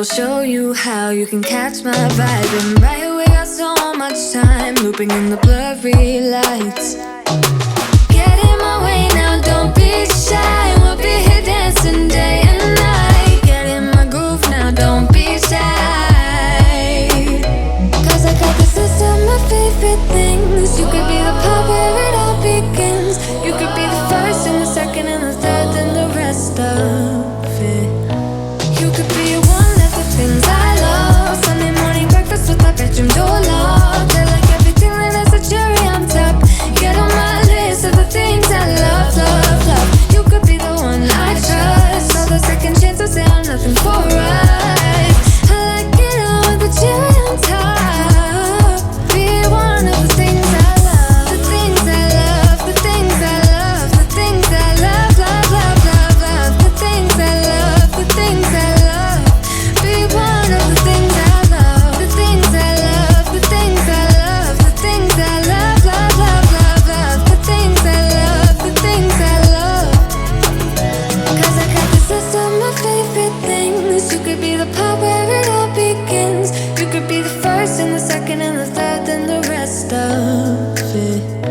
will show you how you can catch my vibe. And right away got so much time, looping in the blurry lights. Get in my way now, don't be shy. We'll be here dancing day and night. Get in my groove now, don't be shy. Cause I got this list of my favorite things. You could be the part where it all begins. You could be the first and the second and the third and the rest of it. You could be one of the things I love. Sunday morning breakfast with my bedroom door locked. I like everything that has a cherry on top. Get on my list of the things I love, love, love. You could be the one I trust. All the second chances, they are nothing for us. I like it all with the cherry on top. Be one of the things I love. The things I love, the things I love, the things I love, love, love, love, love. The things I love, the things I love. Be one of the things I love. The things I love, the things I love, the things I love, love, love, love, love. The things I love, the things I love. Cause I got this list of my favorite things. You could be the part where it all begins. You could be the first and the second and the third and the rest of it.